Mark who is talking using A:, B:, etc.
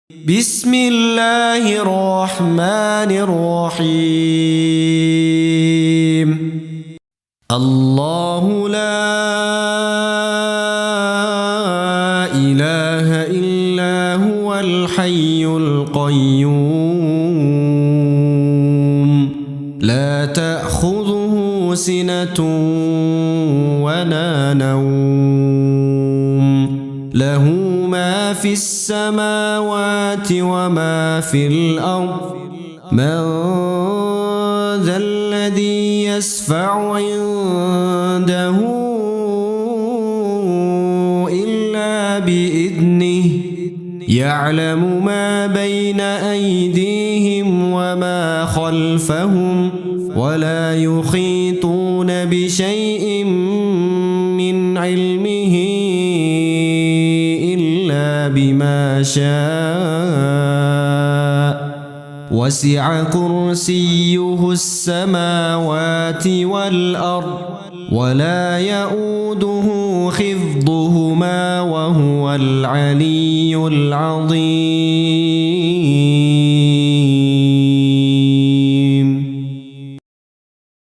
A: بسم الله الرحمن الرحيم. الله لا إله إلا هو الحي القيوم لا تأخذه سنة ولا نوم له ما في السماوات وما في الأرض من ذا الذي يشفع عنده إلا بإذنه يعلم ما بين أيديهم وما خلفهم ولا يحيطون بشيء من علمه إلا بما شاء وسع كرسيه السماوات والأرض ولا يؤوده حفظهما وهو العلي العظيم.